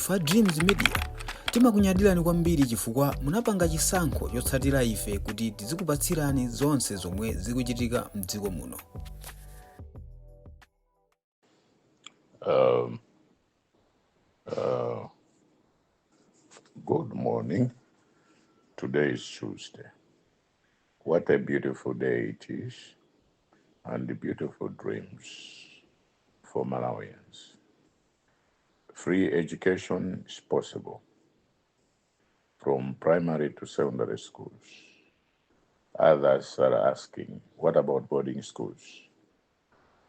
Fa Dreams Media timakunyadirani kwambiri chifukwa munapanga chisankho chotsatira ife kuti tizikupatsirani zonse zomwe zikuchitika m'dziko muno. Good morning. Today is Tuesday. What a beautiful day it is, and the beautiful dreams for Malawians. Free education is possible from primary to secondary schools. Others are asking, what about boarding schools?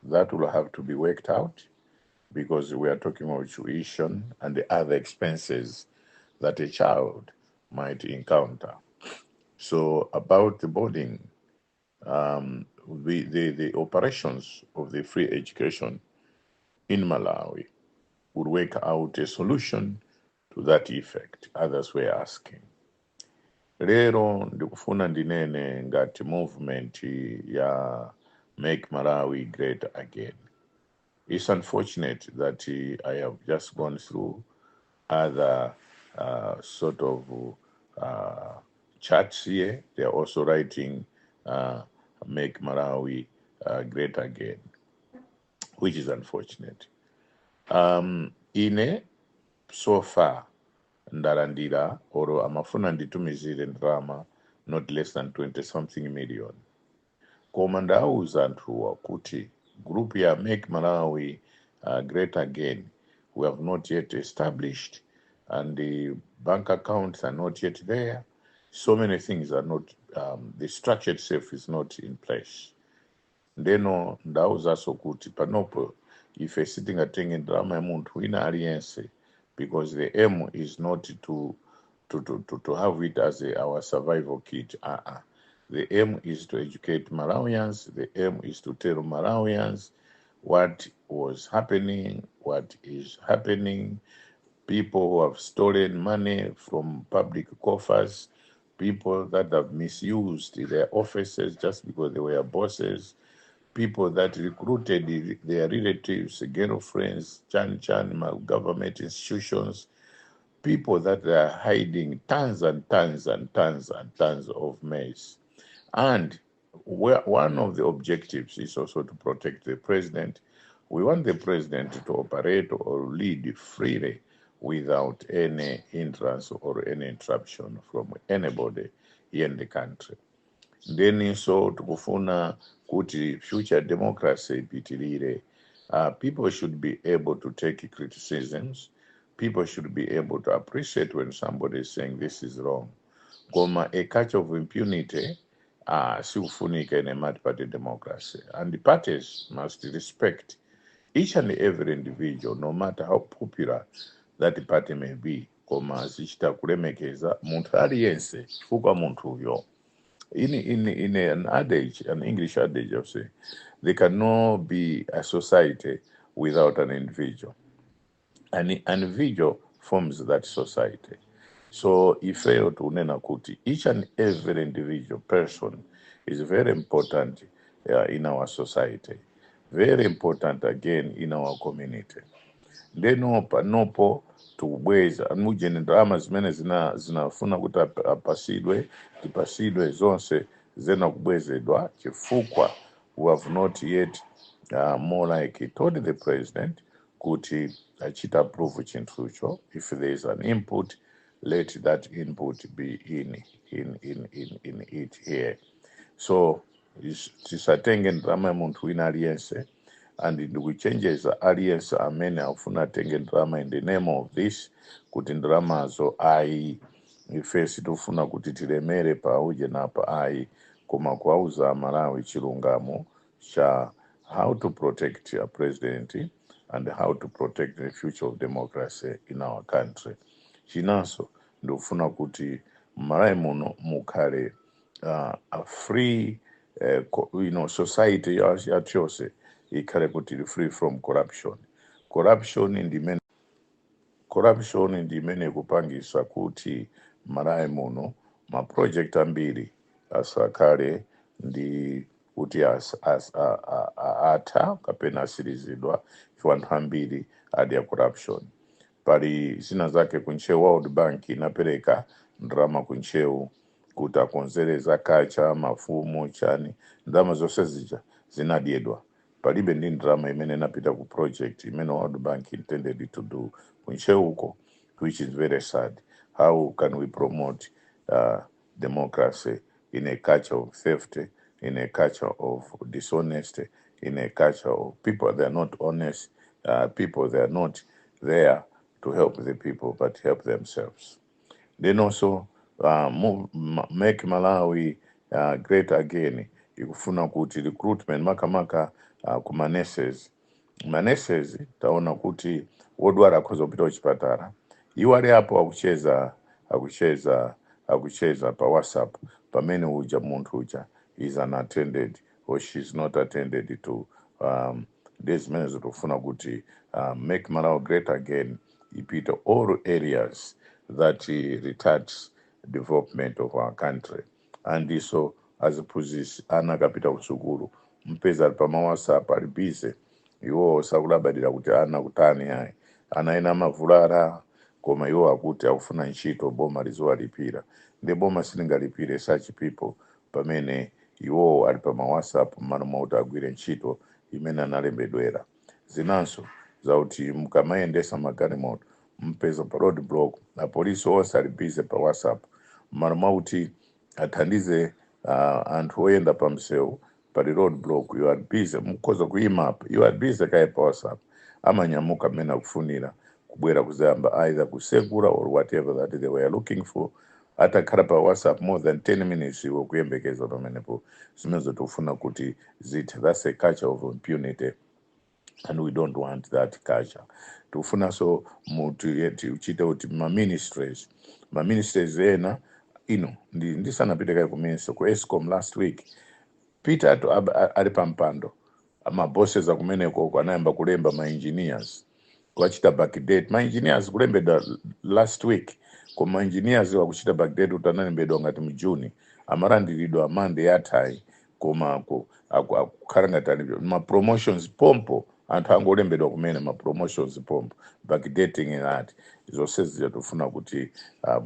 That will have to be worked out because we are talking about tuition and the other expenses that a child might encounter. So about the boarding, the operations of the free education in Malawi would work out a solution to that effect. Others were asking. Lero ndikufuna ndinene ngati movement ya Make Malawi Great Again. It's unfortunate that I have just gone through other sort of charts here. They are also writing Make Malawi Great Again, which is unfortunate. Ine so far ndalandira oro amafuna nditumizire ndalama not less than 20 something million. Koma ndauza anthuwa kuti group ya Make Malawi Great Again we have not yet established, and the bank accounts are not yet there. So many things are not, the structure itself is not in place. Ndeno ndauza sokuti panopo ife sitingatenge ndalama ya munthu wina aliyense, because the aim is not to have it as our survival kit. The aim is to educate Malawians. The aim is to tell Malawians what was happening, what is happening, people who have stolen money from public coffers, people that have misused their offices just because they were bosses, people that recruited their relatives, girlfriends, government institutions, people that are hiding tons and tons and tons and tons of maize. And one of the objectives is also to protect the president. We want the president to operate or lead freely without any hindrance or any interruption from anybody here in the country. Then so tukufuna kuti future democracy ipitilire. People should be able to take criticisms. People should be able to appreciate when somebody is saying this is wrong. Koma a culture of impunity siufunika in a multi-party democracy. And the parties must respect each and every individual, no matter how popular that party may be. Koma zichita kulemekeza munthu aliyense chifukwa munthu uyo. In an adage, an English adage of say, there cannot be a society without an individual. An individual forms that society. So if you tunena kuti, each and every individual person is very important in our society, very important again in our community. Ndeno panopo tubweza anujeni ndalama zimene zinafuna kuti tipasidwe zonse zena kubwezedwa chifukwa we have not yet more like told the president kuti achita approve chinthucho. If there is an input, let that input be in it here. So tisatenge ndalama ya munthu wina aliyense, and ndikuchenjeza aliyense amene afuna tenge ndalama in the name of this kuti ndalamazo ayi ife situfuna kuti tilemere pauje napa ayi, koma kuauza Malawi chilungamo cha how to protect a president and how to protect the future of democracy in our country. Chinanso ndofuna kuti Malawi muno mukhale a free society yachose ikhale kuti free from corruption. Corruption ndimene kupangisa kuti Malawi muno ma project ambiri asakhale ndi kuti atha kapena asirizidwa if anthu ambiri adi ya corruption. pali zina zake kunchewu World Bank inapereka ndrama kunchewu kuti akonzereza kacha mafumu chani, ndrama zonse zija zinadyedwa. Palibe ndi ndrama imene inapita ku project imene World Bank intended to do kunchewu uko, which is very sad. How can we promote democracy in a culture of theft, in a culture of dishonesty, in a culture of people that are not honest, people that are not there to help the people but help themselves. Then also make Malawi great again. Ikufuna kuti recruitment makamaka kuma nurses. Manurses taona kuti wodwara akhoza kupita kuchipatara, iwo ali apo akucheza pa WhatsApp pamene uja munthu uja is unattended or she's not attended to. There's many zitofuna kuti make Malawi great again, ipita all areas that retards development of our country. And so aziphunzisi ana akapita kusukulu mpeza ali pama WhatsApp ali busy, iwo sakulabadira kuti ana kutani yayi ana ena mavulala koma iwo akuti akufuna ntchito boma liziwalipira, ndi boma silingalipire such people pamene iwo ali pama WhatsApp mmalo mauti agwire ntchito imene analembedwera. Zinanso zauti mukamayendesa magalimoto mpeza pa road block apolisi onse ali busy pa WhatsApp mmalo mauti athandize anthu oyenda pa msewu pali road block, you are busy mukhoza kuimapa, you are busy kaya pa WhatsApp amanyamuka mmene akufunira kubwera kuzayamba either kusegura or whatever that they were looking for. Atakhala pa WhatsApp more than 10 minutes iwo kuyembekeza pamenepo zimene zotofuna kuti zithe. That's a culture of impunity and we don't want that culture. Tufuna so uchite kuti ma-ministries ena ndisanapite kaya kuminso ku Eskom last week Peter ali pampando amabosses akumeneko anayamba kulemba ma-engineers kuchita backdate ma-engineers kulembedwa last week, koma ma-engineers wakuchita backdate utanalembedwa ngati mjuni amarandiridwa Monday yatai, koma akukhala ngati ma-promotions pompo anthu angolembedwa kumene ma-promotions pompo backdating that zonse zija tofuna kuti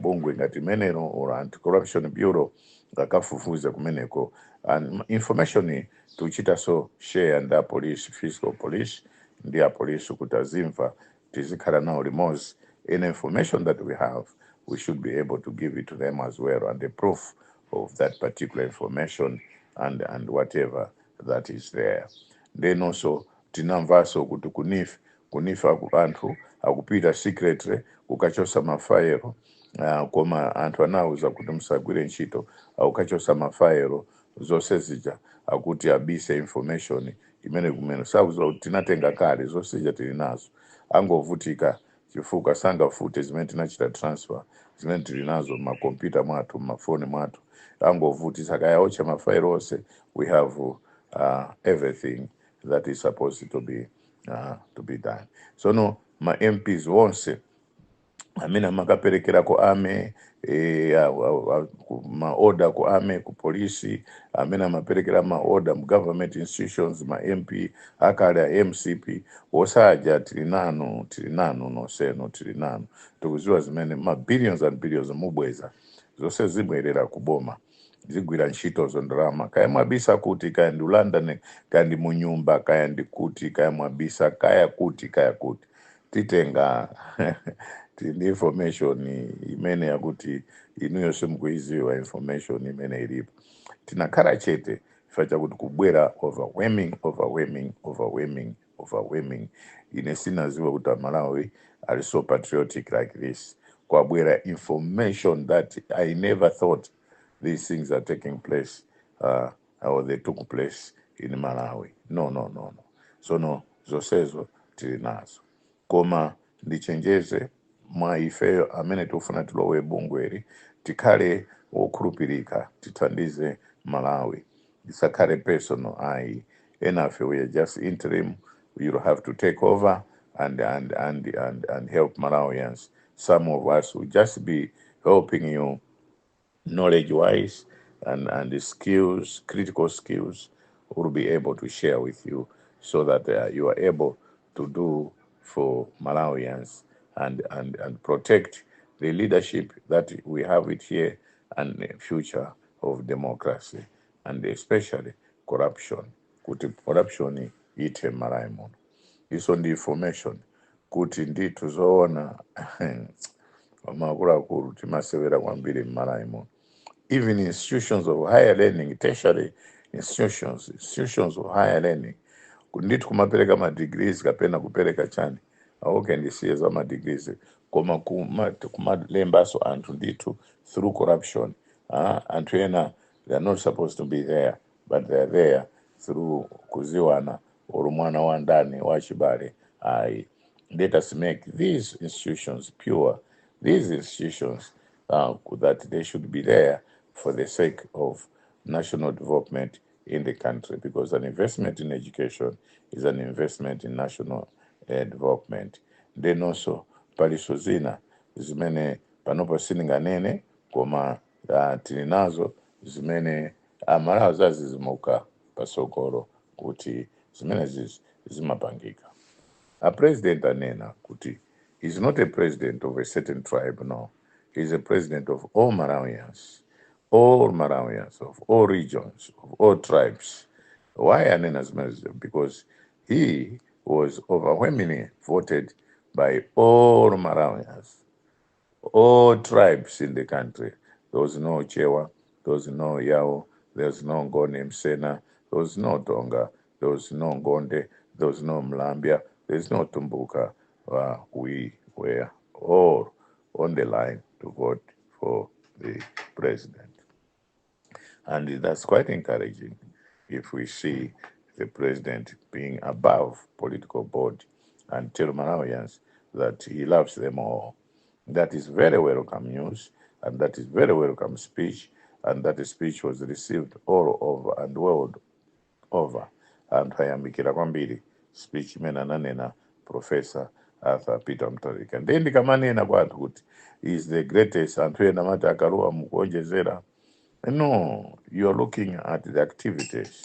bungwe ngati meneno or anti-corruption bureau akafufuze kumeneko and information tuchita so share nda police, fiscal police ndi police kuti azimva tizikhala nawo limodzi. Any information that we have we should be able to give it to them as well, and the proof of that particular information and whatever that is there. Then also tinamvaso kuti kunifa anthu akupita secretly kukachosa mafairo koma anthu anauza kuti musagwire ntchito akukachosa mafairo zonse zija akuti abise information imene kumene sauza kuti tinatenga kale zonse zija tili nazo, angovutika chifukwa sangafute zimene tinachita transfer zimene tili nazo makompyuta mwathu mafoni mwathu, angovutisa kayaocha mafairo onse. We have everything that is supposed to be done. So no ma MPs wonse amene makaperekera ku ame ma-order ku ame ku polisi amene amaperekera ma-order mu government institutions, ma MP akale a MCP osaja tili nanu noseno tili nanu tikuziwa zimene ma billions and billions mubweza zonse zibwerera kuboma zigwira ntchito zondrama kaya mwabisa kuti kaya ndi London kaya ndi munyumba kaya ndi kuti kaya mwabisa kaya kuti titenga tindi information imene yakuti inuyo simukuiziwa information imene ilipo. Tinakhala chete ifacha kuti kubwera overwhelming ine sinaziwa kuti Malawi are so patriotic like this. Kwabwera information that I never thought these things are taking place or they took place in Malawi. No. So no zosezo tili nazo koma ndichenjeze mwa ifeyo amene tufuna tulowe bungweri tikhale wokhulupirika tithandize Malawi, tisakhale personal ayi enough. We are just interim. You'll have to take over and help Malawians. Some of us will just be helping you knowledge wise and the skills, critical skills will be able to share with you so that you are able to do for Malawians and protect the leadership that we have it here and the future of democracy, and especially corruption. Kuti corruption ite marayi muno. Iso ndi information kuti ndithu zoona akuluakulu timasewera kwambiri m'malawi muno. Even institutions of higher learning, tertiary institutions of higher learning, ndithu kumapereka ma degrees kapena kupereka chani ndisiye za ma degrees koma kumalembaso anthu ndithu through corruption. Anthu ena, they are not supposed to be there, but they are there through kuziwana or mwana wa ndani wa chibale. Let us make these institutions pure. These institutions that they should be there for the sake of national development in the country, because an investment in education is an investment in national development. Then also paliso zina zimene panopo sininganene koma tilinazo zimene amalawi zazi zimuka pasokolo kuti zimene zimapangika. A president anena kuti he's not a president of a certain tribe, no. He's a president of all Malawians, of all regions, of all tribes. Why anena zimene? Because he was overwhelmingly voted by all Malawians, all tribes in the country. There was no Chewa, there was no Yao, there was no Ngone Msena, there was no Tonga, there was no Ngonde, there was no Mlambia, there is no Tumbuka. We were all on the line to vote for the president. And that's quite encouraging if we see the president being above political board and tell Malawians that he loves them all. That is very welcome news, and that is very welcome speech, and that speech was received all over and world over. And ayambikira kwambiri speech imene ananena Professor Arthur Peter Mutharika. Ndi ndikamanena kwa anthu kuti he is the greatest, anthu ena mati akaluwa mukuonjezera. No, you are looking at the activities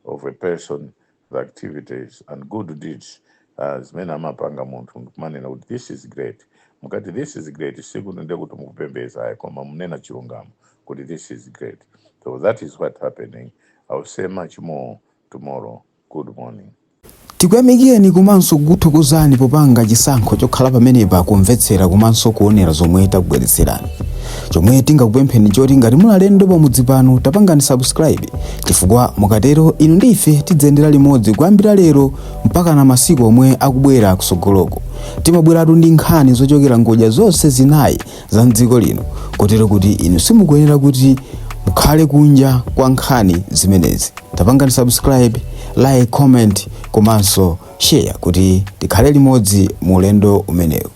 of a person, the activities and good deeds as mena mapanga munthu kumanena kuti this is great. Mukati this is great, sikunende kuti mukupembeza koma munena chilungamo kuti this is great. So that is what happening. I will say much more tomorrow. Good morning. Tikuyamikeni komanso kuthokozani popanga chisankho chokhala pamenepa kumvetsera komanso kuonera zomwe takubweretserani. Chomwe tingakupempheni choti ngati mulalendo pamudzi pano tapangani subscribe, chifukwa mukatero inu ndife tidzendera limodzi kuyambira lero mpaka na masiku omwe akubwera kusogoloko. Timabweratu ndi nkhani zochokera ngodya zonse zinayi za mdziko lino, kotero kuti inu simukuyenera kuti mukhale kunja kwa nkhani zimenezi. Tapangani subscribe, like, comment komanso share kuti tikhale limodzi mu ulendo umenewu.